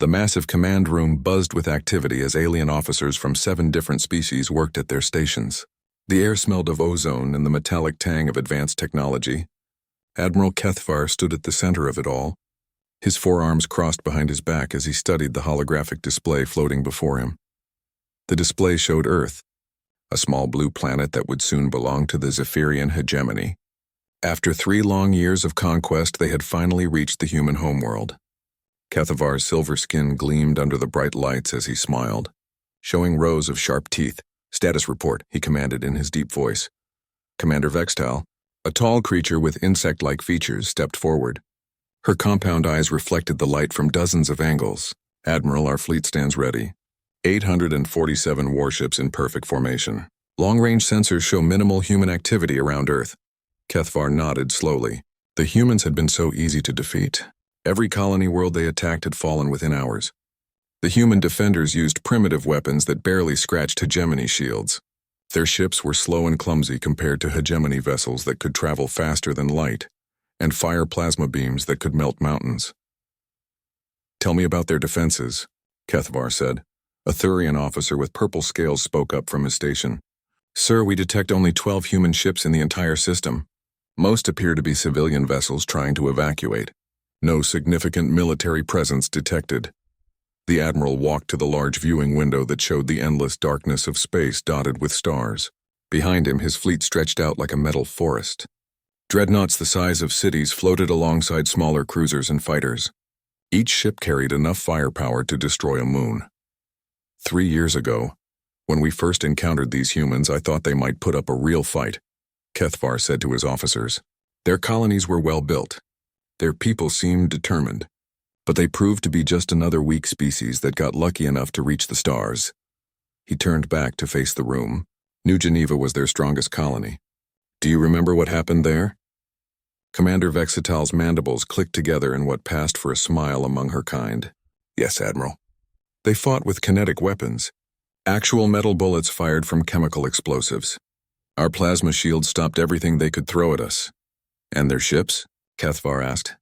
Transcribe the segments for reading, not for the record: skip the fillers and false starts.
The massive command room buzzed with activity as alien officers from 7 different species worked at their stations. The air smelled of ozone and the metallic tang of advanced technology. Admiral Kethvar stood at the center of it all, his forearms crossed behind his back as he studied the holographic display floating before him. The display showed Earth, a small blue planet that would soon belong to the Zephyrian hegemony. After 3 long years of conquest, they had finally reached the human homeworld. Kethavar's silver skin gleamed under the bright lights as he smiled, showing rows of sharp teeth. "Status report," he commanded in his deep voice. Commander Vextal, a tall creature with insect-like features, stepped forward. Her compound eyes reflected the light from dozens of angles. "Admiral, our fleet stands ready. 847 warships in perfect formation. Long-range sensors show minimal human activity around Earth." Kethvar nodded slowly. The humans had been so easy to defeat. Every colony world they attacked had fallen within hours. The human defenders used primitive weapons that barely scratched hegemony shields. Their ships were slow and clumsy compared to hegemony vessels that could travel faster than light and fire plasma beams that could melt mountains. "Tell me about their defenses," Kethvar said. A Thurian officer with purple scales spoke up from his station. "Sir, we detect only 12 human ships in the entire system. Most appear to be civilian vessels trying to evacuate. No significant military presence detected." The Admiral walked to the large viewing window that showed the endless darkness of space dotted with stars. Behind him, his fleet stretched out like a metal forest. Dreadnoughts the size of cities floated alongside smaller cruisers and fighters. Each ship carried enough firepower to destroy a moon. 3 years ago, when we first encountered these humans, I thought they might put up a real fight, Kethvar said to his officers. Their colonies were well built. Their people seemed determined. But they proved to be just another weak species that got lucky enough to reach the stars. He turned back to face the room. New Geneva was their strongest colony. "Do you remember what happened there?" Commander Vexital's mandibles clicked together in what passed for a smile among her kind. "Yes, Admiral. They fought with kinetic weapons, actual metal bullets fired from chemical explosives. Our plasma shields stopped everything they could throw at us." "And their ships?" Kethvar asked.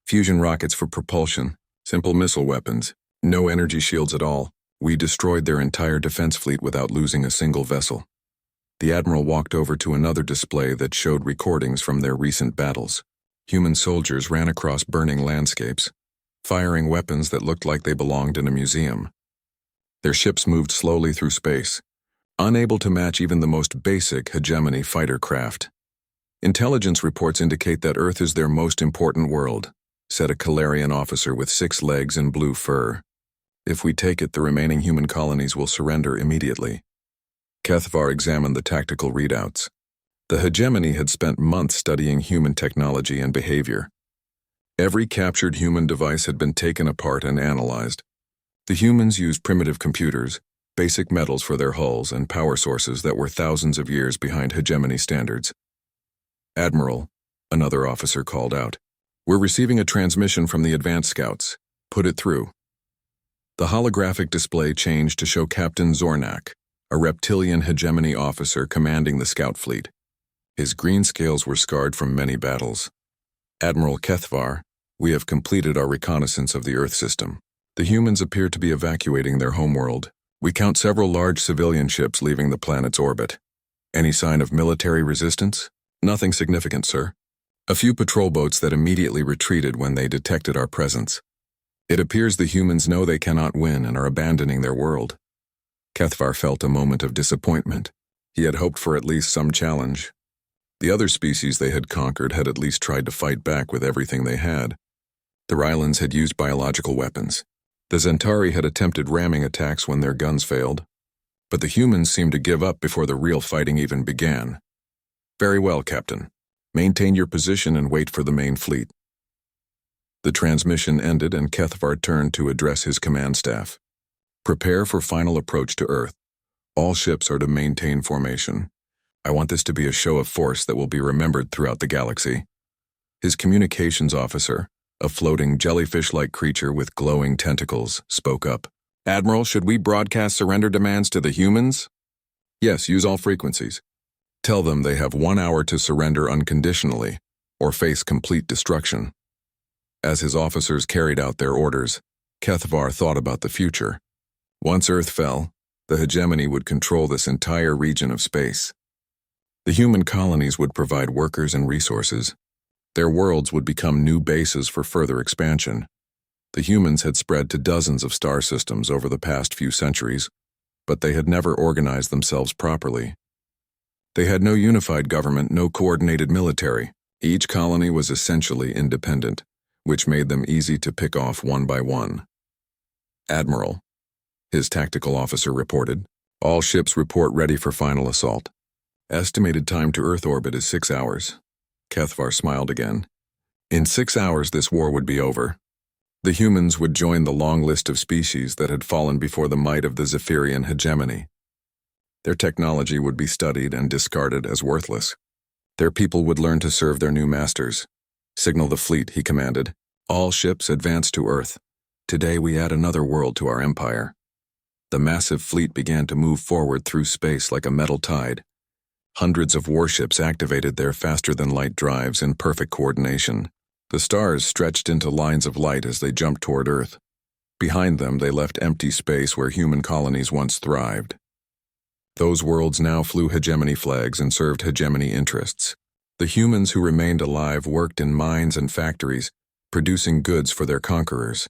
"Fusion rockets for propulsion, simple missile weapons, no energy shields at all. We destroyed their entire defense fleet without losing a single vessel." The Admiral walked over to another display that showed recordings from their recent battles. Human soldiers ran across burning landscapes, firing weapons that looked like they belonged in a museum. Their ships moved slowly through space, unable to match even the most basic hegemony fighter craft. "Intelligence reports indicate that Earth is their most important world," said a Calarian officer with 6 legs and blue fur. "If we take it, the remaining human colonies will surrender immediately." Kethvar examined the tactical readouts. The hegemony had spent months studying human technology and behavior. Every captured human device had been taken apart and analyzed. The humans used primitive computers, basic metals for their hulls, and power sources that were thousands of years behind hegemony standards. "Admiral," another officer called out, "we're receiving a transmission from the advanced scouts. Put it through." The holographic display changed to show Captain Zornak, a reptilian hegemony officer commanding the scout fleet. His green scales were scarred from many battles. "Admiral Kethvar, we have completed our reconnaissance of the Earth system. The humans appear to be evacuating their homeworld. We count several large civilian ships leaving the planet's orbit. Any sign of military resistance?" "Nothing significant, sir. A few patrol boats that immediately retreated when they detected our presence. It appears the humans know they cannot win and are abandoning their world." Kethvar felt a moment of disappointment. He had hoped for at least some challenge. The other species they had conquered had at least tried to fight back with everything they had. The Rylans had used biological weapons. The Zentari had attempted ramming attacks when their guns failed. But the humans seemed to give up before the real fighting even began. "Very well, Captain. Maintain your position and wait for the main fleet." The transmission ended and Kethvar turned to address his command staff. "Prepare for final approach to Earth. All ships are to maintain formation. I want this to be a show of force that will be remembered throughout the galaxy." His communications officer, a floating jellyfish-like creature with glowing tentacles, spoke up. "Admiral, should we broadcast surrender demands to the humans?" "Yes, use all frequencies. Tell them they have 1 hour to surrender unconditionally, or face complete destruction." As his officers carried out their orders, Kethvar thought about the future. Once Earth fell, the hegemony would control this entire region of space. The human colonies would provide workers and resources. Their worlds would become new bases for further expansion. The humans had spread to dozens of star systems over the past few centuries, but they had never organized themselves properly. They had no unified government, no coordinated military. Each colony was essentially independent, which made them easy to pick off one by one. Admiral, his tactical officer reported. All ships report ready for final assault. Estimated time to Earth orbit is 6 hours. Kethvar smiled again. In 6 hours this war would be over. The humans would join the long list of species that had fallen before the might of the Zephyrian hegemony. Their technology would be studied and discarded as worthless. Their people would learn to serve their new masters. Signal the fleet, he commanded. All ships advance to Earth. Today we add another world to our empire. The massive fleet began to move forward through space like a metal tide. Hundreds of warships activated their faster-than-light drives in perfect coordination. The stars stretched into lines of light as they jumped toward Earth. Behind them, they left empty space where human colonies once thrived. Those worlds now flew hegemony flags and served hegemony interests. The humans who remained alive worked in mines and factories, producing goods for their conquerors.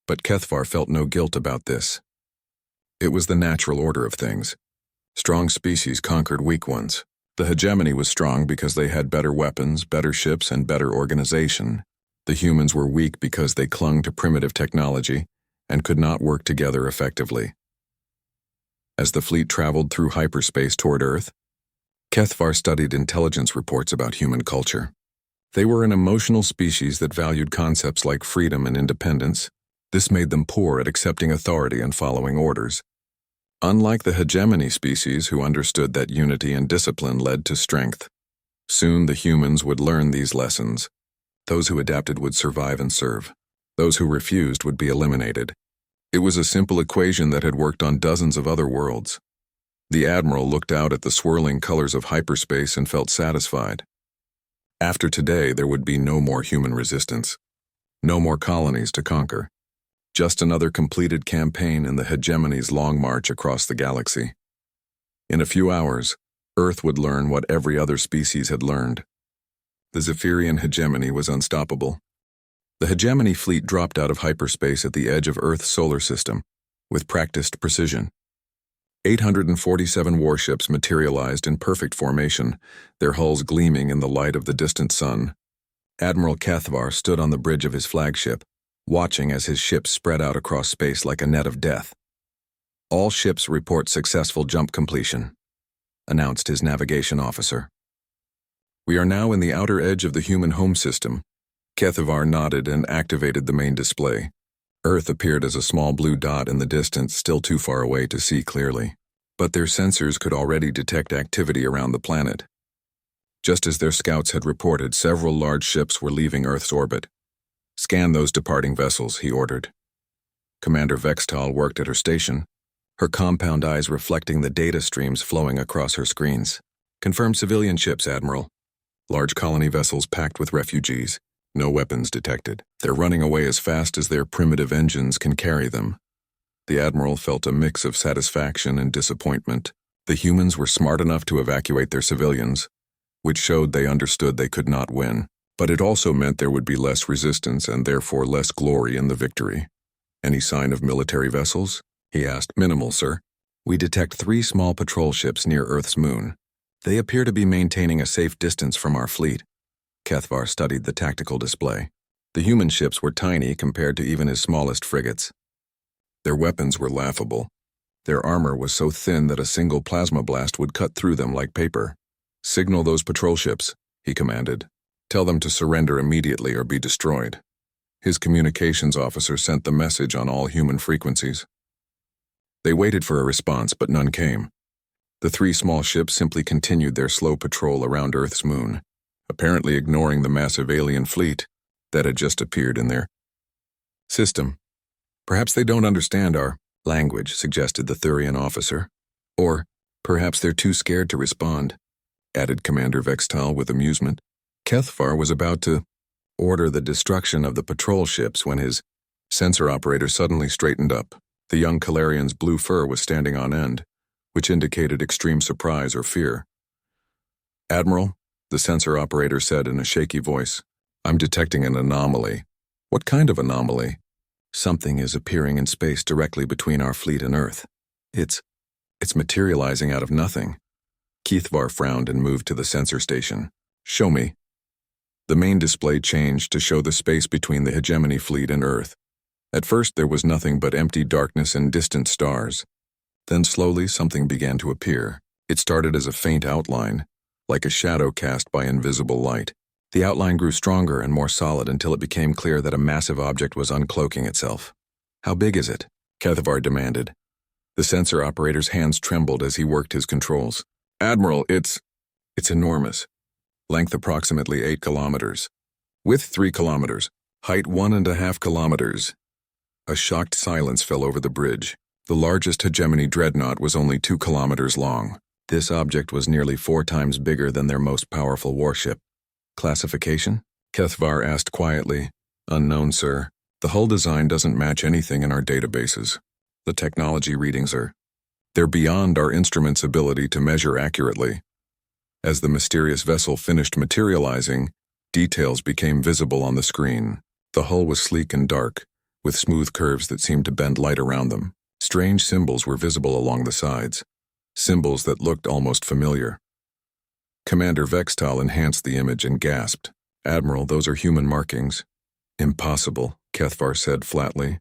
But Kethvar felt no guilt about this. It was the natural order of things. Strong species conquered weak ones. The hegemony was strong because they had better weapons, better ships, and better organization. The humans were weak because they clung to primitive technology and could not work together effectively. As the fleet traveled through hyperspace toward Earth, Kethvar studied intelligence reports about human culture. They were an emotional species that valued concepts like freedom and independence. This made them poor at accepting authority and following orders. Unlike the hegemony species who understood that unity and discipline led to strength. Soon the humans would learn these lessons. Those who adapted would survive and serve. Those who refused would be eliminated. It was a simple equation that had worked on dozens of other worlds. The Admiral looked out at the swirling colors of hyperspace and felt satisfied. After today, there would be no more human resistance. No more colonies to conquer. Just another completed campaign in the hegemony's long march across the galaxy. In a few hours, Earth would learn what every other species had learned. The Zephyrian hegemony was unstoppable. The hegemony fleet dropped out of hyperspace at the edge of Earth's solar system, with practiced precision. 847 warships materialized in perfect formation, their hulls gleaming in the light of the distant sun. Admiral Kethvar stood on the bridge of his flagship, watching as his ships spread out across space like a net of death. All ships report successful jump completion, announced his navigation officer. We are now in the outer edge of the human home system. Kethvar nodded and activated the main display. Earth appeared as a small blue dot in the distance, still too far away to see clearly. But their sensors could already detect activity around the planet. Just as their scouts had reported, several large ships were leaving Earth's orbit. Scan those departing vessels, he ordered. Commander Vextal worked at her station, her compound eyes reflecting the data streams flowing across her screens. Confirmed civilian ships, Admiral. Large colony vessels packed with refugees. No weapons detected. They're running away as fast as their primitive engines can carry them. The Admiral felt a mix of satisfaction and disappointment. The humans were smart enough to evacuate their civilians, which showed they understood they could not win. But it also meant there would be less resistance and therefore less glory in the victory. Any sign of military vessels? He asked. Minimal, sir. We detect 3 small patrol ships near Earth's moon. They appear to be maintaining a safe distance from our fleet. Kethvar studied the tactical display. The human ships were tiny compared to even his smallest frigates. Their weapons were laughable. Their armor was so thin that a single plasma blast would cut through them like paper. Signal those patrol ships, he commanded. Tell them to surrender immediately or be destroyed. His communications officer sent the message on all human frequencies. They waited for a response, but none came. The 3 small ships simply continued their slow patrol around Earth's moon, apparently ignoring the massive alien fleet that had just appeared in their system. Perhaps they don't understand our language, suggested the Thurian officer. Or perhaps they're too scared to respond, added Commander Vextal with amusement. Kethvar was about to order the destruction of the patrol ships when his sensor operator suddenly straightened up. The young Calarian's blue fur was standing on end, which indicated extreme surprise or fear. "Admiral," the sensor operator said in a shaky voice, "I'm detecting an anomaly." "What kind of anomaly?" "Something is appearing in space directly between our fleet and Earth. It's materializing out of nothing." Keithvar frowned and moved to the sensor station. "Show me." The main display changed to show the space between the Hegemony fleet and Earth. At first there was nothing but empty darkness and distant stars. Then slowly something began to appear. It started as a faint outline, like a shadow cast by invisible light. The outline grew stronger and more solid until it became clear that a massive object was uncloaking itself. "How big is it?" Keithvar demanded. The sensor operator's hands trembled as he worked his controls. "Admiral, it's enormous. Length approximately 8 kilometers. Width 3 kilometers. Height 1.5 kilometers. A shocked silence fell over the bridge. The largest Hegemony dreadnought was only 2 kilometers long. This object was nearly 4 times bigger than their most powerful warship. "Classification?" Keithvar asked quietly. "Unknown, sir. The hull design doesn't match anything in our databases. The technology readings they're beyond our instrument's ability to measure accurately." As the mysterious vessel finished materializing, details became visible on the screen. The hull was sleek and dark, with smooth curves that seemed to bend light around them. Strange symbols were visible along the sides, symbols that looked almost familiar. Commander Vextal enhanced the image and gasped. "Admiral, those are human markings." "Impossible," Keithvar said flatly.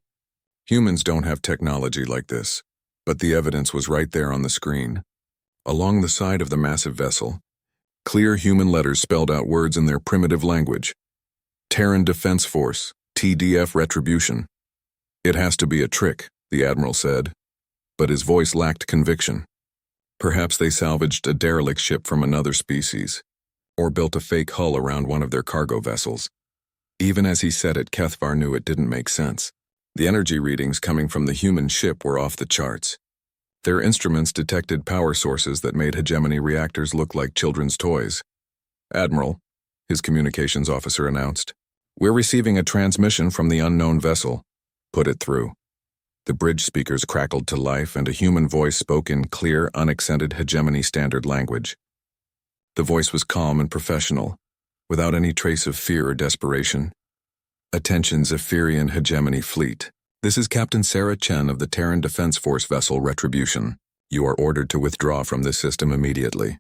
"Humans don't have technology like this." But the evidence was right there on the screen. Along the side of the massive vessel, clear human letters spelled out words in their primitive language. "Terran Defense Force, TDF Retribution." "It has to be a trick," the Admiral said, but his voice lacked conviction. Perhaps they salvaged a derelict ship from another species, or built a fake hull around one of their cargo vessels. Even as he said it, Keithvar knew it didn't make sense. The energy readings coming from the human ship were off the charts. Their instruments detected power sources that made Hegemony reactors look like children's toys. "Admiral," his communications officer announced, "we're receiving a transmission from the unknown vessel. Put it through." The bridge speakers crackled to life and a human voice spoke in clear, unaccented Hegemony standard language. The voice was calm and professional, without any trace of fear or desperation. "Attention Zephyrian Hegemony Fleet. This is Captain Sarah Chen of the Terran Defense Force vessel Retribution. You are ordered to withdraw from this system immediately."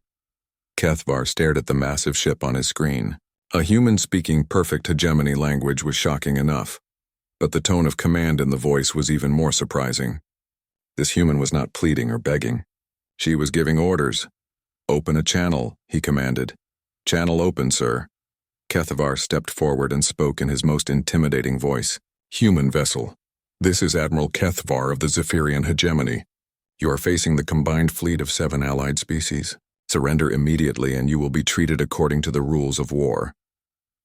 Keithvar stared at the massive ship on his screen. A human speaking perfect Hegemony language was shocking enough, but the tone of command in the voice was even more surprising. This human was not pleading or begging. She was giving orders. "Open a channel," he commanded. "Channel open, sir." Keithvar stepped forward and spoke in his most intimidating voice. "Human vessel. This is Admiral Keithvar of the Zephyrian Hegemony. You are facing the combined fleet of 7 allied species. Surrender immediately and you will be treated according to the rules of war."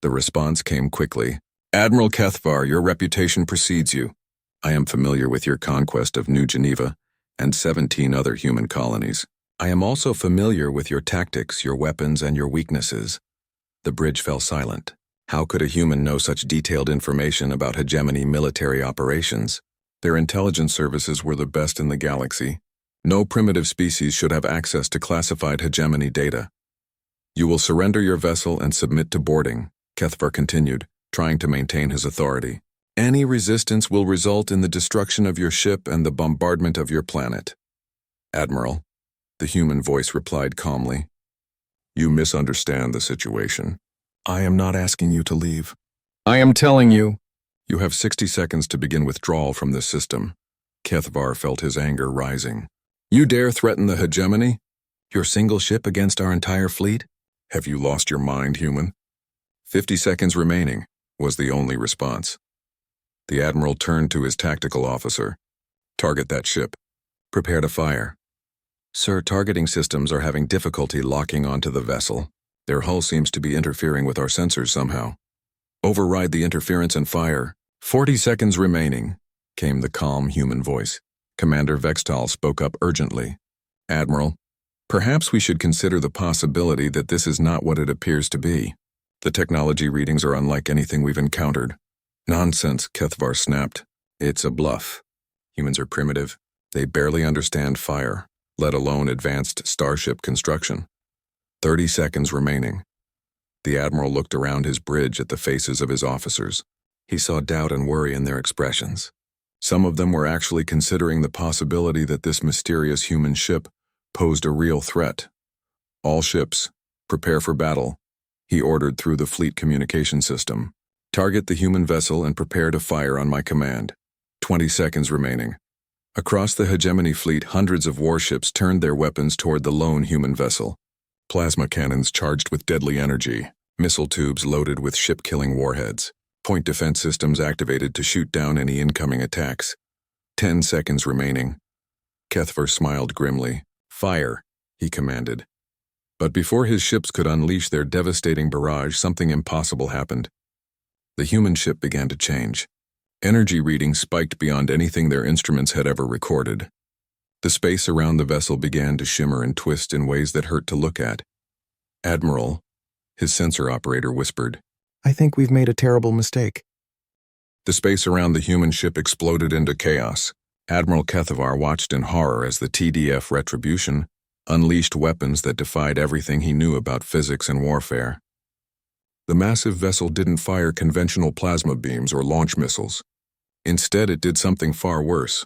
The response came quickly. "Admiral Keithvar, your reputation precedes you. I am familiar with your conquest of New Geneva and 17 other human colonies. I am also familiar with your tactics, your weapons, and your weaknesses." The bridge fell silent. How could a human know such detailed information about Hegemony military operations? Their intelligence services were the best in the galaxy. No primitive species should have access to classified Hegemony data. "You will surrender your vessel and submit to boarding," Keithvar continued, trying to maintain his authority. "Any resistance will result in the destruction of your ship and the bombardment of your planet." "Admiral," the human voice replied calmly, "you misunderstand the situation. I am not asking you to leave. I am telling you. You have 60 seconds to begin withdrawal from this system." Keithvar felt his anger rising. "You dare threaten the Hegemony? Your single ship against our entire fleet? Have you lost your mind, human?" 50 seconds remaining, was the only response. The Admiral turned to his tactical officer. "Target that ship. Prepare to fire." "Sir, targeting systems are having difficulty locking onto the vessel. Their hull seems to be interfering with our sensors somehow." "Override the interference and fire." 40 seconds remaining, came the calm human voice. Commander Vextal spoke up urgently. "Admiral, perhaps we should consider the possibility that this is not what it appears to be. The technology readings are unlike anything we've encountered." "Nonsense," Keithvar snapped. It's a bluff. Humans are primitive. They barely understand fire, let alone advanced starship construction. 30 seconds remaining. The admiral looked around his bridge at the faces of his officers. He saw doubt and worry in their expressions. Some of them were actually considering the possibility that this mysterious human ship posed a real threat. All ships, prepare for battle, he ordered through the fleet communication system. Target the human vessel and prepare to fire on my command. 20 seconds remaining. Across the hegemony fleet, hundreds of warships turned their weapons toward the lone human vessel. Plasma cannons charged with deadly energy, missile tubes loaded with ship-killing warheads, point defense systems activated to shoot down any incoming attacks. 10 seconds remaining. Kethvar smiled grimly. Fire, he commanded. But before his ships could unleash their devastating barrage, something impossible happened. The human ship began to change. Energy readings spiked beyond anything their instruments had ever recorded. The space around the vessel began to shimmer and twist in ways that hurt to look at. Admiral, his sensor operator whispered, I think we've made a terrible mistake. The space around the human ship exploded into chaos. Admiral Kethvar watched in horror as the TDF Retribution unleashed weapons that defied everything he knew about physics and warfare. The massive vessel didn't fire conventional plasma beams or launch missiles. Instead, it did something far worse.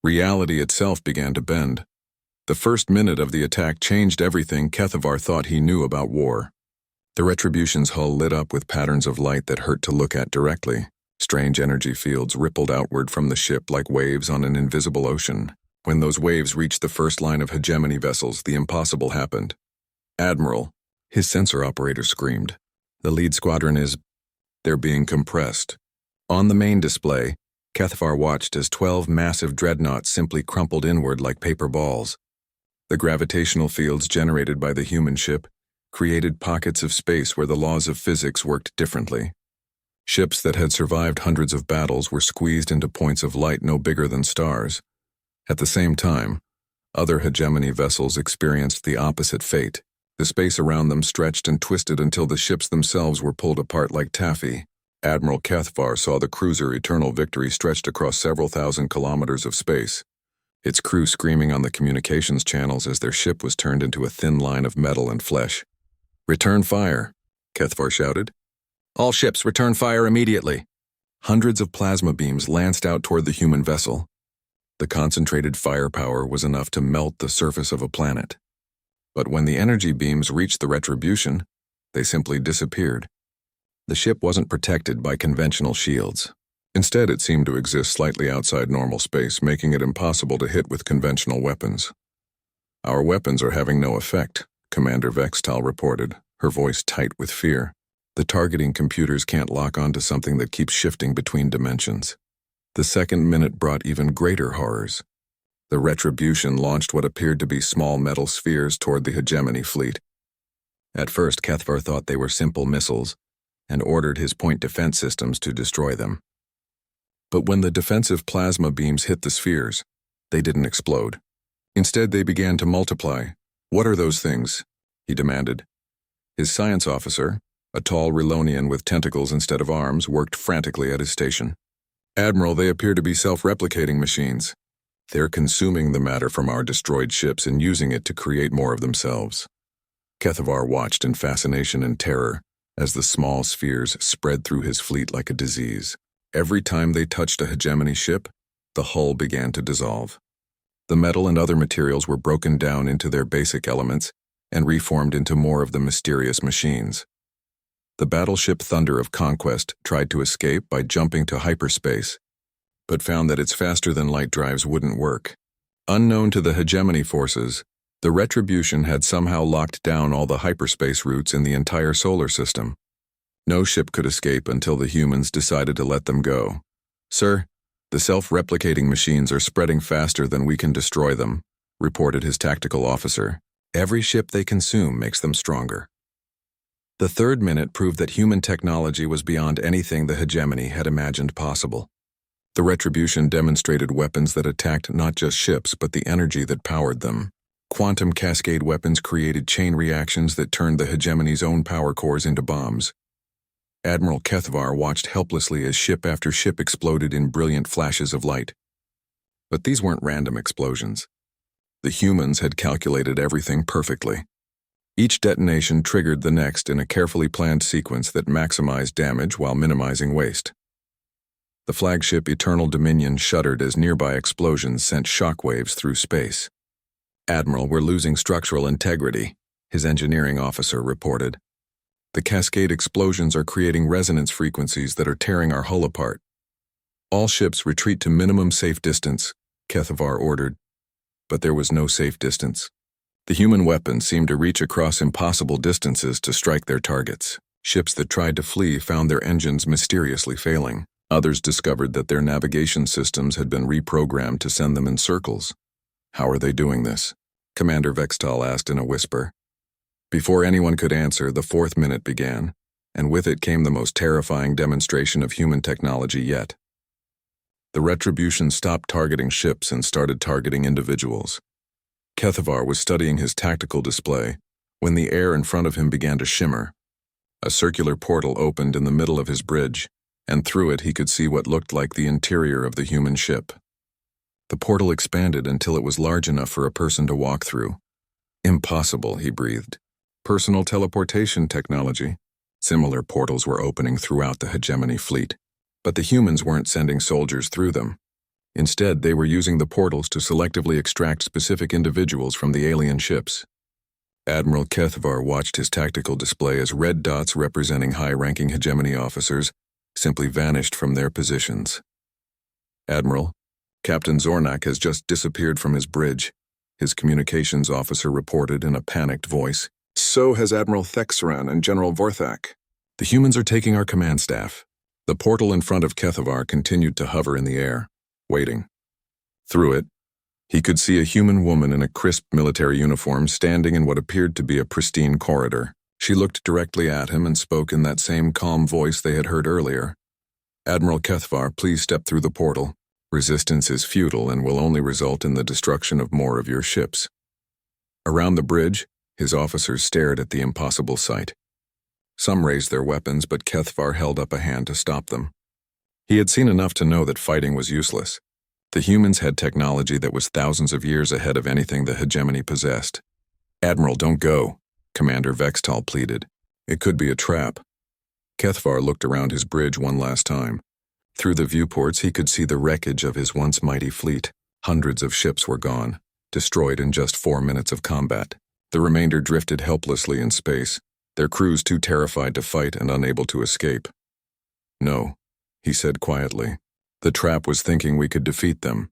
Reality itself began to bend. The first minute of the attack changed everything Kethvar thought he knew about war. The Retribution's hull lit up with patterns of light that hurt to look at directly. Strange energy fields rippled outward from the ship like waves on an invisible ocean. When those waves reached the first line of hegemony vessels, the impossible happened. Admiral, his sensor operator screamed. The lead squadron is... They're being compressed. On the main display, Kethvar watched as 12 massive dreadnoughts simply crumpled inward like paper balls. The gravitational fields generated by the human ship created pockets of space where the laws of physics worked differently. Ships that had survived hundreds of battles were squeezed into points of light no bigger than stars. At the same time, other hegemony vessels experienced the opposite fate. The space around them stretched and twisted until the ships themselves were pulled apart like taffy. Admiral Kethvar saw the cruiser Eternal Victory stretched across several thousand kilometers of space, its crew screaming on the communications channels as their ship was turned into a thin line of metal and flesh. Return fire, Kethvar shouted. All ships return fire immediately. Hundreds of plasma beams lanced out toward the human vessel. The concentrated firepower was enough to melt the surface of a planet. But when the energy beams reached the Retribution, they simply disappeared. The ship wasn't protected by conventional shields. Instead, it seemed to exist slightly outside normal space, making it impossible to hit with conventional weapons. Our weapons are having no effect, Commander Vextal reported, her voice tight with fear. The targeting computers can't lock onto something that keeps shifting between dimensions. The second minute brought even greater horrors. The Retribution launched what appeared to be small metal spheres toward the hegemony fleet. At first, Kethvar thought they were simple missiles and ordered his point defense systems to destroy them. But when the defensive plasma beams hit the spheres, they didn't explode. Instead, they began to multiply. What are those things? He demanded. His science officer, a tall Relonian with tentacles instead of arms, worked frantically at his station. Admiral, they appear to be self-replicating machines. They're consuming the matter from our destroyed ships and using it to create more of themselves. Kethvar watched in fascination and terror as the small spheres spread through his fleet like a disease. Every time they touched a hegemony ship, the hull began to dissolve. The metal and other materials were broken down into their basic elements and reformed into more of the mysterious machines. The battleship Thunder of Conquest tried to escape by jumping to hyperspace, but found that its faster-than-light drives wouldn't work. Unknown to the hegemony forces, the Retribution had somehow locked down all the hyperspace routes in the entire solar system. No ship could escape until the humans decided to let them go. Sir, the self-replicating machines are spreading faster than we can destroy them, reported his tactical officer. Every ship they consume makes them stronger. The third minute proved that human technology was beyond anything the hegemony had imagined possible. The Retribution demonstrated weapons that attacked not just ships but the energy that powered them. Quantum cascade weapons created chain reactions that turned the hegemony's own power cores into bombs. Admiral Kethvar watched helplessly as ship after ship exploded in brilliant flashes of light. But these weren't random explosions. The humans had calculated everything perfectly. Each detonation triggered the next in a carefully planned sequence that maximized damage while minimizing waste. The flagship Eternal Dominion shuddered as nearby explosions sent shockwaves through space. "Admiral, we're losing structural integrity," his engineering officer reported. "The cascade explosions are creating resonance frequencies that are tearing our hull apart." "All ships retreat to minimum safe distance," Kethvar ordered. But there was no safe distance. The human weapons seemed to reach across impossible distances to strike their targets. Ships that tried to flee found their engines mysteriously failing. Others discovered that their navigation systems had been reprogrammed to send them in circles. "How are they doing this?" Commander Vextal asked in a whisper. Before anyone could answer, the 4th minute began, and with it came the most terrifying demonstration of human technology yet. The Retribution stopped targeting ships and started targeting individuals. Kethvar was studying his tactical display when the air in front of him began to shimmer. A circular portal opened in the middle of his bridge, and through it he could see what looked like the interior of the human ship. The portal expanded until it was large enough for a person to walk through. "Impossible," he breathed. "Personal teleportation technology." Similar portals were opening throughout the hegemony fleet, but the humans weren't sending soldiers through them. Instead, they were using the portals to selectively extract specific individuals from the alien ships. Admiral Kethvar watched his tactical display as red dots representing high-ranking hegemony officers simply vanished from their positions. "Admiral, Captain Zornak has just disappeared from his bridge," his communications officer reported in a panicked voice. "So has Admiral Thexran and General Vorthak. The humans are taking our command staff." The portal in front of Kethvar continued to hover in the air, waiting. Through it, he could see a human woman in a crisp military uniform standing in what appeared to be a pristine corridor. She looked directly at him and spoke in that same calm voice they had heard earlier. "Admiral Kethvar, please step through the portal. Resistance is futile and will only result in the destruction of more of your ships." Around the bridge, his officers stared at the impossible sight. Some raised their weapons, but Kethvar held up a hand to stop them. He had seen enough to know that fighting was useless. The humans had technology that was thousands of years ahead of anything the hegemony possessed. "Admiral, don't go," Commander Vextal pleaded. "It could be a trap." Kethvar looked around his bridge one last time. Through the viewports, he could see the wreckage of his once mighty fleet. Hundreds of ships were gone, destroyed in just 4 minutes of combat. The remainder drifted helplessly in space, their crews too terrified to fight and unable to escape. "No," he said quietly. "The trap was thinking we could defeat them."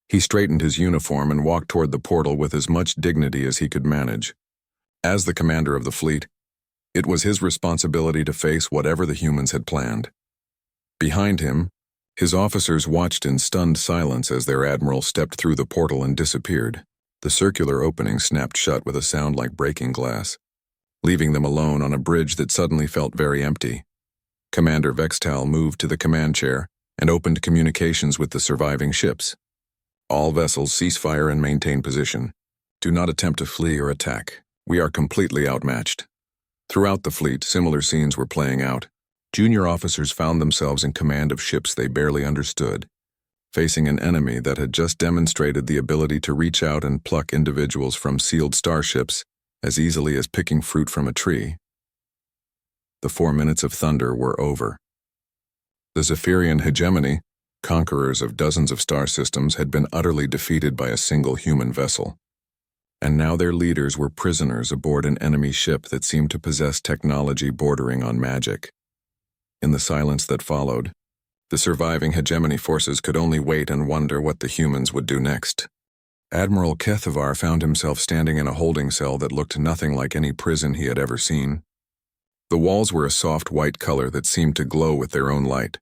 He straightened his uniform and walked toward the portal with as much dignity as he could manage. As the commander of the fleet, it was his responsibility to face whatever the humans had planned. Behind him, his officers watched in stunned silence as their admiral stepped through the portal and disappeared. The circular opening snapped shut with a sound like breaking glass, leaving them alone on a bridge that suddenly felt very empty. Commander Vextal moved to the command chair and opened communications with the surviving ships. "All vessels cease fire and maintain position. Do not attempt to flee or attack. We are completely outmatched." Throughout the fleet, similar scenes were playing out. Junior officers found themselves in command of ships they barely understood, facing an enemy that had just demonstrated the ability to reach out and pluck individuals from sealed starships as easily as picking fruit from a tree. The 4 minutes of thunder were over. The Zephyrian hegemony, conquerors of dozens of star systems, had been utterly defeated by a single human vessel. And now their leaders were prisoners aboard an enemy ship that seemed to possess technology bordering on magic. In the silence that followed, the surviving hegemony forces could only wait and wonder what the humans would do next. Admiral Kethvar found himself standing in a holding cell that looked nothing like any prison he had ever seen. The walls were a soft white color that seemed to glow with their own light.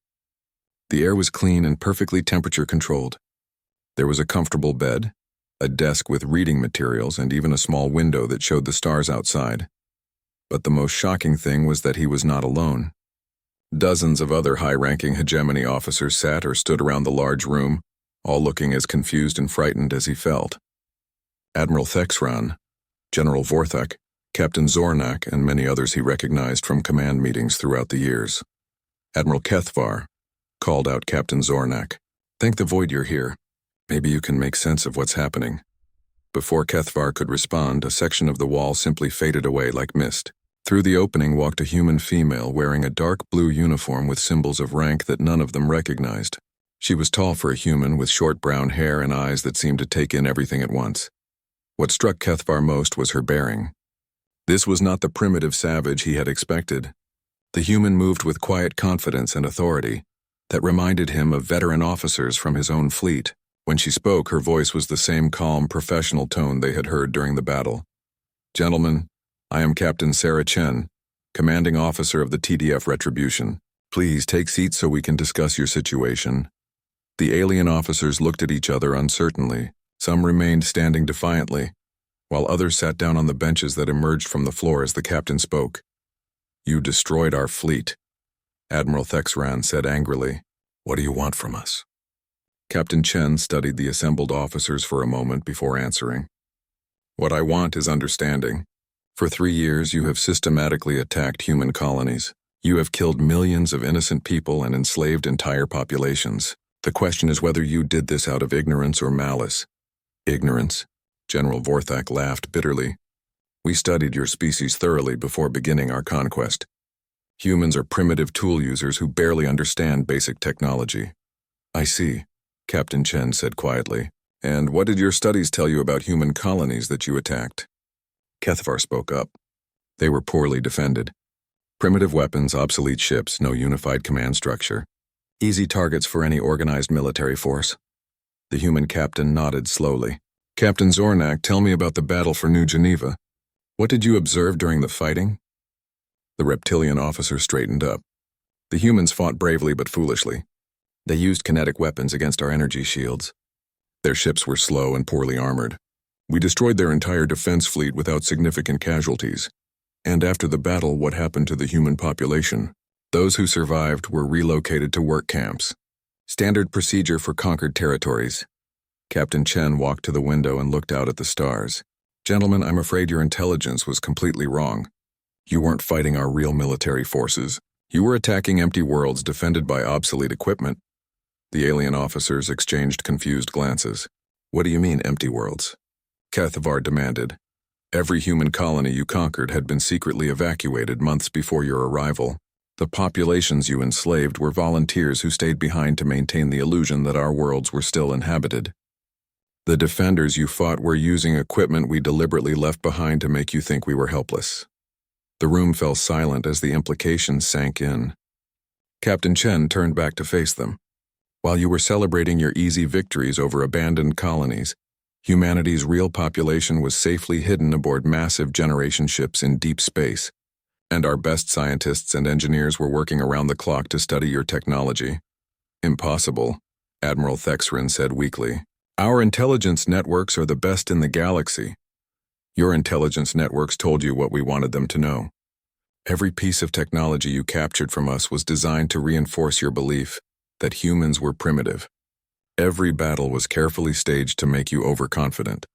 The air was clean and perfectly temperature-controlled. There was a comfortable bed, a desk with reading materials, and even a small window that showed the stars outside. But the most shocking thing was that he was not alone. Dozens of other high-ranking hegemony officers sat or stood around the large room, all looking as confused and frightened as he felt. Admiral Thexran, General Vorthak, Captain Zornak and many others he recognized from command meetings throughout the years. Admiral Kethvar called out Captain Zornak. "Thank the void you're here. Maybe you can make sense of what's happening." Before Kethvar could respond, a section of the wall simply faded away like mist. Through the opening walked a human female wearing a dark blue uniform with symbols of rank that none of them recognized. She was tall for a human, with short brown hair and eyes that seemed to take in everything at once. What struck Kethvar most was her bearing. This was not the primitive savage he had expected. The human moved with quiet confidence and authority that reminded him of veteran officers from his own fleet. When she spoke, her voice was the same calm, professional tone they had heard during the battle. "Gentlemen, I am Captain Sarah Chen, commanding officer of the TDF Retribution. Please take seats so we can discuss your situation." The alien officers looked at each other uncertainly. Some remained standing defiantly, while others sat down on the benches that emerged from the floor as the captain spoke. "You destroyed our fleet," Admiral Thexran said angrily. "What do you want from us?" Captain Chen studied the assembled officers for a moment before answering. "What I want is understanding. For 3 years you have systematically attacked human colonies. You have killed millions of innocent people and enslaved entire populations. The question is whether you did this out of ignorance or malice." "Ignorance?" General Vorthak laughed bitterly. "We studied your species thoroughly before beginning our conquest. Humans are primitive tool users who barely understand basic technology." "I see," Captain Chen said quietly. "And what did your studies tell you about human colonies that you attacked?" Kethvar spoke up. "They were poorly defended. Primitive weapons, obsolete ships, no unified command structure. Easy targets for any organized military force." The human captain nodded slowly. "Captain Zornak, tell me about the battle for New Geneva. What did you observe during the fighting?" The reptilian officer straightened up. "The humans fought bravely but foolishly. They used kinetic weapons against our energy shields. Their ships were slow and poorly armored. We destroyed their entire defense fleet without significant casualties. And after the battle, what happened to the human population? Those who survived were relocated to work camps. Standard procedure for conquered territories." Captain Chen walked to the window and looked out at the stars. "Gentlemen, I'm afraid your intelligence was completely wrong. You weren't fighting our real military forces. You were attacking empty worlds defended by obsolete equipment." The alien officers exchanged confused glances. "What do you mean, empty worlds?" Kethvar demanded. "Every human colony you conquered had been secretly evacuated months before your arrival. The populations you enslaved were volunteers who stayed behind to maintain the illusion that our worlds were still inhabited. The defenders you fought were using equipment we deliberately left behind to make you think we were helpless." The room fell silent as the implications sank in. Captain Chen turned back to face them. "While you were celebrating your easy victories over abandoned colonies, humanity's real population was safely hidden aboard massive generation ships in deep space, and our best scientists and engineers were working around the clock to study your technology." "Impossible," Admiral Thexran said weakly. "Our intelligence networks are the best in the galaxy. Your intelligence networks told you what we wanted them to know. Every piece of technology you captured from us was designed to reinforce your belief that humans were primitive. Every battle was carefully staged to make you overconfident."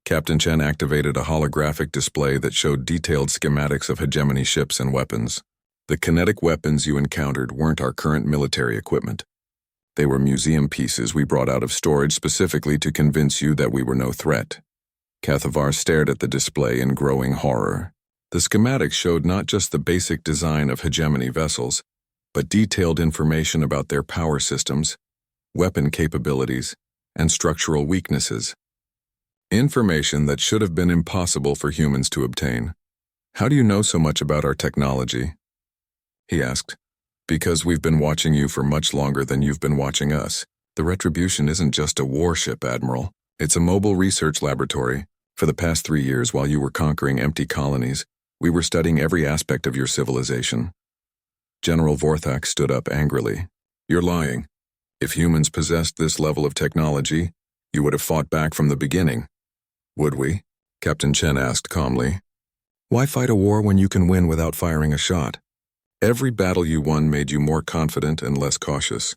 Captain Chen activated a holographic display that showed detailed schematics of hegemony ships and weapons. "The kinetic weapons you encountered weren't our current military equipment. They were museum pieces we brought out of storage specifically to convince you that we were no threat." Kethvar stared at the display in growing horror. The schematics showed not just the basic design of hegemony vessels, but detailed information about their power systems, weapon capabilities, and structural weaknesses. Information that should have been impossible for humans to obtain. "How do you know so much about our technology?" he asked. "Because we've been watching you for much longer than you've been watching us. The Retribution isn't just a warship, Admiral. It's a mobile research laboratory. For the past 3 years, while you were conquering empty colonies, we were studying every aspect of your civilization." General Vorthak stood up angrily. "You're lying. If humans possessed this level of technology, you would have fought back from the beginning." "Would we?" Captain Chen asked calmly. "Why fight a war when you can win without firing a shot? Every battle you won made you more confident and less cautious.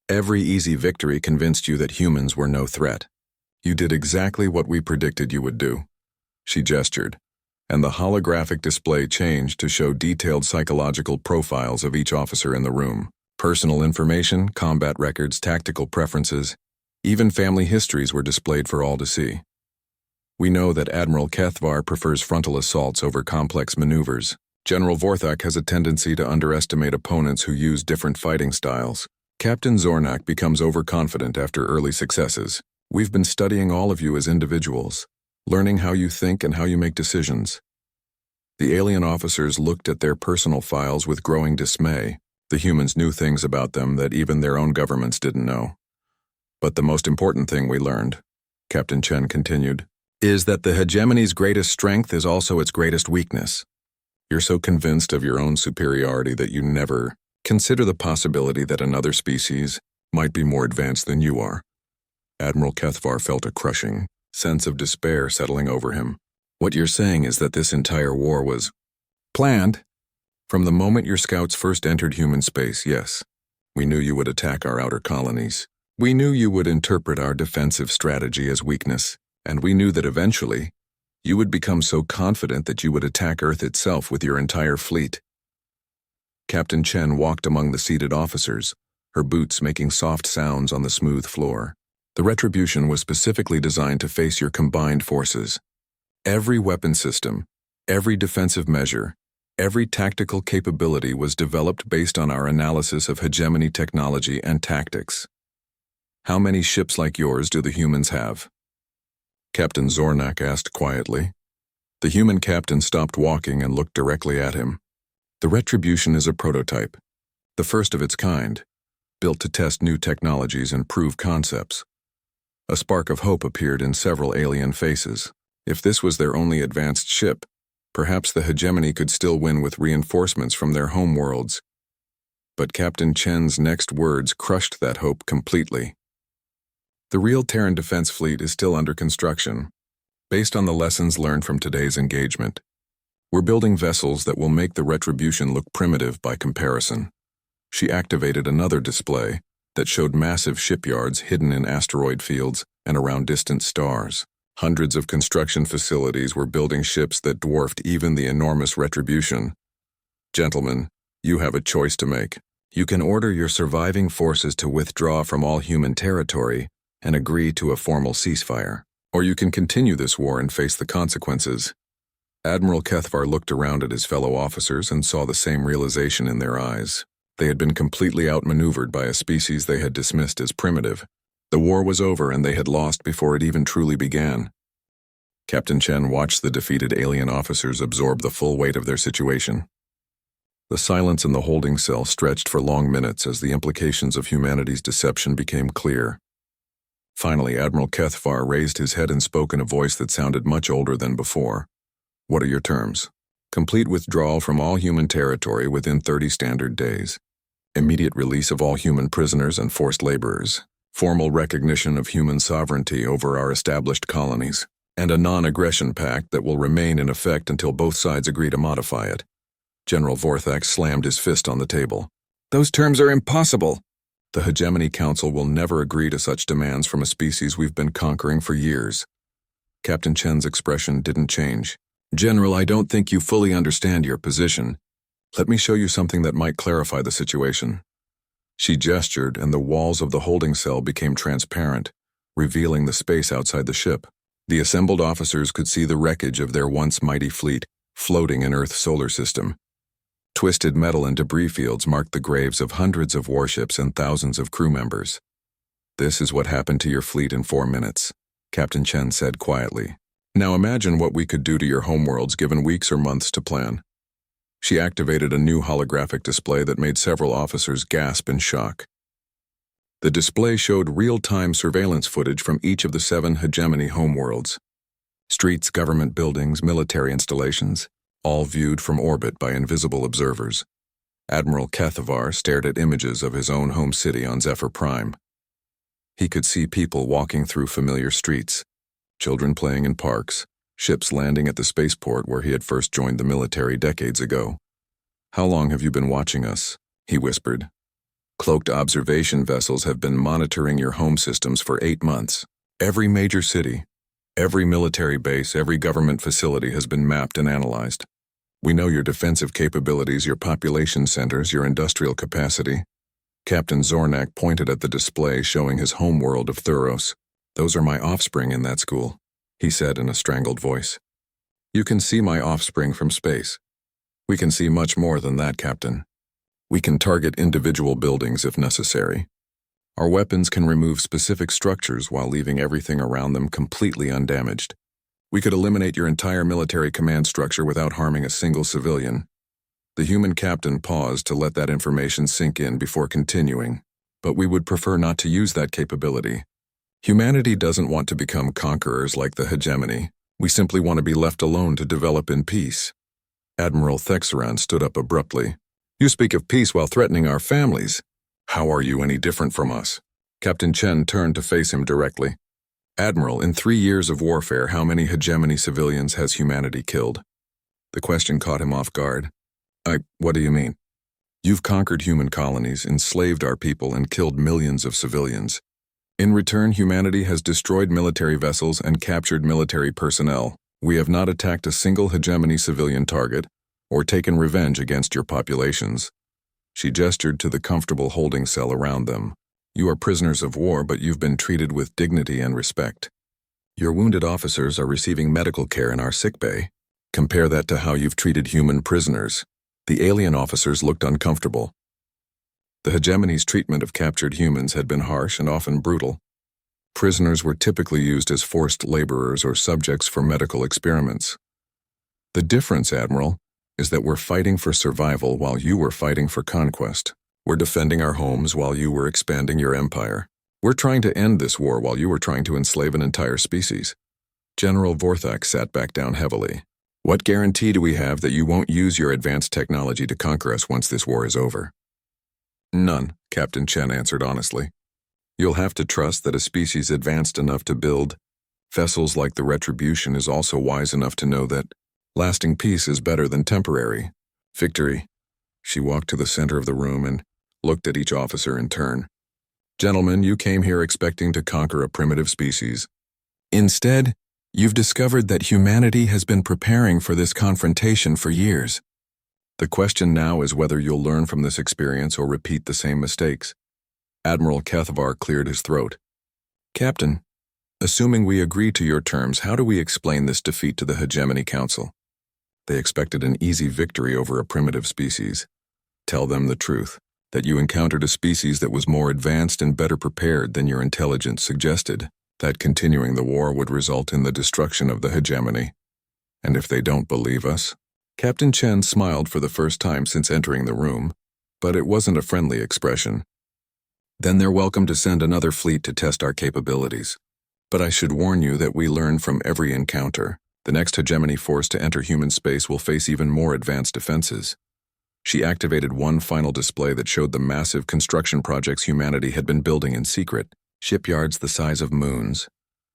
Every easy victory convinced you that humans were no threat. You did exactly what we predicted you would do." She gestured. and the holographic display changed to show detailed psychological profiles of each officer in the room. Personal information, combat records, tactical preferences, even family histories were displayed for all to see. We know that Admiral Kethvar prefers frontal assaults over complex maneuvers. General Vorthak has a tendency to underestimate opponents who use different fighting styles. Captain Zornak becomes overconfident after early successes. We've been studying all of you as individuals, learning how you think and how you make decisions. The alien officers looked at their personal files with growing dismay. The humans knew things about them that even their own governments didn't know. But the most important thing we learned, Captain Chen continued, is that the hegemony's greatest strength is also its greatest weakness. You're so convinced of your own superiority that you never consider the possibility that another species might be more advanced than you are. Admiral Kethvar felt a crushing sense of despair settling over him. What you're saying is that this entire war was planned? From the moment your scouts first entered human space, yes. We knew you would attack our outer colonies. We knew you would interpret our defensive strategy as weakness, and we knew that eventually you would become so confident that you would attack Earth itself with your entire fleet. Captain Chen walked among the seated officers, her boots making soft sounds on the smooth floor. The retribution was specifically designed to face your combined forces. Every weapon system, every defensive measure, every tactical capability was developed based on our analysis of hegemony technology and tactics. How many ships like yours do the humans have? Captain Zornak asked quietly. The human captain stopped walking and looked directly at him. The retribution is a prototype, the first of its kind, built to test new technologies and prove concepts. A spark of hope appeared in several alien faces. If this was their only advanced ship, perhaps the hegemony could still win with reinforcements from their homeworlds. But Captain Chen's next words crushed that hope completely. The real Terran defense fleet is still under construction, based on the lessons learned from today's engagement. We're building vessels that will make the retribution look primitive by comparison. She activated another display that showed massive shipyards hidden in asteroid fields and around distant stars. Hundreds of construction facilities were building ships that dwarfed even the enormous retribution. Gentlemen, you have a choice to make. You can order your surviving forces to withdraw from all human territory and agree to a formal ceasefire, or you can continue this war and face the consequences. Admiral Kethvar looked around at his fellow officers and saw the same realization in their eyes. They had been completely outmaneuvered by a species they had dismissed as primitive. The war was over and they had lost before it even truly began. Captain Chen watched the defeated alien officers absorb the full weight of their situation. The silence in the holding cell stretched for long minutes as the implications of humanity's deception became clear. Finally, Admiral Kethvar raised his head and spoke in a voice that sounded much older than before. What are your terms? Complete withdrawal from all human territory within 30 standard days. Immediate release of all human prisoners and forced laborers. Formal recognition of human sovereignty over our established colonies. And a non-aggression pact that will remain in effect until both sides agree to modify it. General Vorthak slammed his fist on the table. Those terms are impossible. The Hegemony Council will never agree to such demands from a species we've been conquering for years. Captain Chen's expression didn't change. General, I don't think you fully understand your position. Let me show you something that might clarify the situation. She gestured, and the walls of the holding cell became transparent, revealing the space outside the ship. The assembled officers could see the wreckage of their once mighty fleet floating in Earth's solar system. Twisted metal and debris fields marked the graves of hundreds of warships and thousands of crew members. This is what happened to your fleet in 4 minutes, Captain Chen said quietly. Now imagine what we could do to your homeworlds given weeks or months to plan. She activated a new holographic display that made several officers gasp in shock. The display showed real-time surveillance footage from each of the 7 hegemony homeworlds. Streets, government buildings, military installations, all viewed from orbit by invisible observers. Admiral Kethvar stared at images of his own home city on Zephyr Prime. He could see people walking through familiar streets, children playing in parks, ships landing at the spaceport where he had first joined the military decades ago. How long have you been watching us? He whispered. Cloaked observation vessels have been monitoring your home systems for 8 months. Every major city, Every military base, every government facility has been mapped and analyzed. We know your defensive capabilities, your population centers, your industrial capacity. Captain Zornak pointed at the display showing his homeworld of Thuros. Those are my offspring in that school, he said in a strangled voice. You can see my offspring from space. We can see much more than that, Captain. We can target individual buildings if necessary. Our weapons can remove specific structures while leaving everything around them completely undamaged. We could eliminate your entire military command structure without harming a single civilian. The human captain paused to let that information sink in before continuing, but we would prefer not to use that capability. Humanity doesn't want to become conquerors like the hegemony. We simply want to be left alone to develop in peace. Admiral Thexeran stood up abruptly. You speak of peace while threatening our families. How are you any different from us? Captain Chen turned to face him directly. Admiral, in 3 years of warfare, how many hegemony civilians has humanity killed? The question caught him off guard. What do you mean? You've conquered human colonies, enslaved our people, and killed millions of civilians. In return, humanity has destroyed military vessels and captured military personnel. We have not attacked a single hegemony civilian target or taken revenge against your populations. She gestured to the comfortable holding cell around them. You are prisoners of war, but you've been treated with dignity and respect. Your wounded officers are receiving medical care in our sickbay. Compare that to how you've treated human prisoners. The alien officers looked uncomfortable. The hegemony's treatment of captured humans had been harsh and often brutal. Prisoners were typically used as forced laborers or subjects for medical experiments. The difference, Admiral, is that we're fighting for survival while you were fighting for conquest. We're defending our homes while you were expanding your empire. We're trying to end this war while you were trying to enslave an entire species. General Vorthak sat back down heavily. What guarantee do we have that you won't use your advanced technology to conquer us once this war is over? None, Captain Chen answered honestly. You'll have to trust that a species advanced enough to build vessels like the Retribution is also wise enough to know that lasting peace is better than temporary victory. She walked to the center of the room and looked at each officer in turn. Gentlemen, you came here expecting to conquer a primitive species. Instead, you've discovered that humanity has been preparing for this confrontation for years. The question now is whether you'll learn from this experience or repeat the same mistakes. Admiral Kethvar cleared his throat. Captain, assuming we agree to your terms, how do we explain this defeat to the Hegemony Council? They expected an easy victory over a primitive species. Tell them the truth, that you encountered a species that was more advanced and better prepared than your intelligence suggested, that continuing the war would result in the destruction of the hegemony. And if they don't believe us? Captain Chen smiled for the first time since entering the room, but it wasn't a friendly expression. Then they're welcome to send another fleet to test our capabilities. But I should warn you that we learn from every encounter. The next hegemony force to enter human space will face even more advanced defenses. She activated one final display that showed the massive construction projects humanity had been building in secret. Shipyards the size of moons,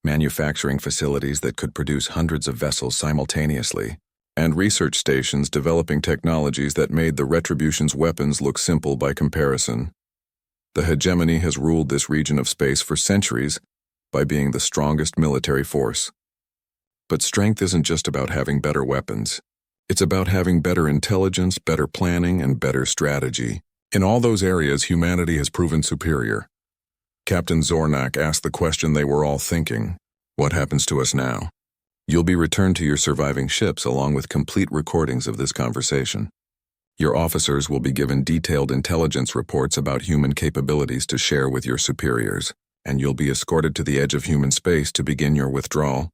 manufacturing facilities that could produce hundreds of vessels simultaneously, and research stations developing technologies that made the Retribution's weapons look simple by comparison. The hegemony has ruled this region of space for centuries by being the strongest military force. But strength isn't just about having better weapons. It's about having better intelligence, better planning, and better strategy. In all those areas, humanity has proven superior. Captain Zornak asked the question they were all thinking. What happens to us now? You'll be returned to your surviving ships along with complete recordings of this conversation. Your officers will be given detailed intelligence reports about human capabilities to share with your superiors, and you'll be escorted to the edge of human space to begin your withdrawal.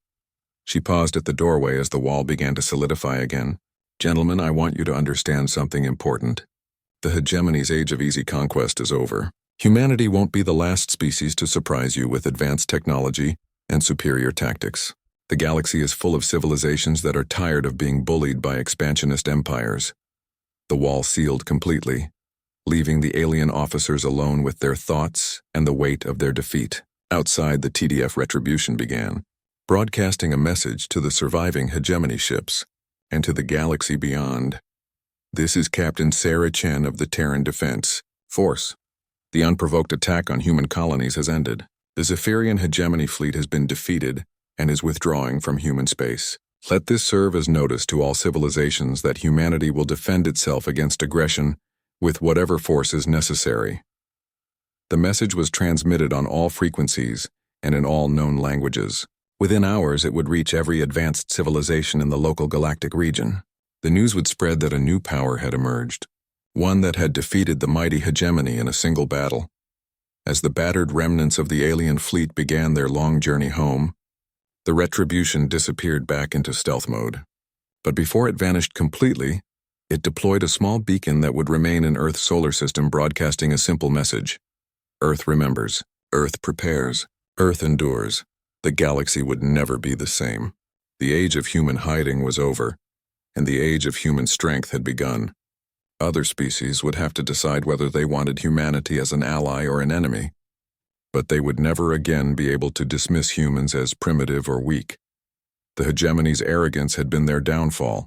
She paused at the doorway as the wall began to solidify again. Gentlemen, I want you to understand something important. The hegemony's age of easy conquest is over. Humanity won't be the last species to surprise you with advanced technology and superior tactics. The galaxy is full of civilizations that are tired of being bullied by expansionist empires. The wall sealed completely, leaving the alien officers alone with their thoughts and the weight of their defeat. Outside, the TDF Retribution began, broadcasting a message to the surviving hegemony ships and to the galaxy beyond. This is Captain Sarah Chen of the Terran Defense Force. The unprovoked attack on human colonies has ended. The Zephyrian hegemony fleet has been defeated, and is withdrawing from human space. Let this serve as notice to all civilizations that humanity will defend itself against aggression with whatever force is necessary. The message was transmitted on all frequencies and in all known languages. Within hours, it would reach every advanced civilization in the local galactic region. The news would spread that a new power had emerged, one that had defeated the mighty hegemony in a single battle. As the battered remnants of the alien fleet began their long journey home, the Retribution disappeared back into stealth mode. But before it vanished completely, it deployed a small beacon that would remain in Earth's solar system, broadcasting a simple message. Earth remembers, Earth prepares, Earth endures. The galaxy would never be the same. The age of human hiding was over, and the age of human strength had begun. Other species would have to decide whether they wanted humanity as an ally or an enemy, but they would never again be able to dismiss humans as primitive or weak. The hegemony's arrogance had been their downfall,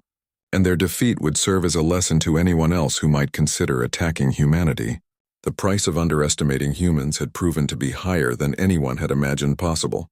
and their defeat would serve as a lesson to anyone else who might consider attacking humanity. The price of underestimating humans had proven to be higher than anyone had imagined possible.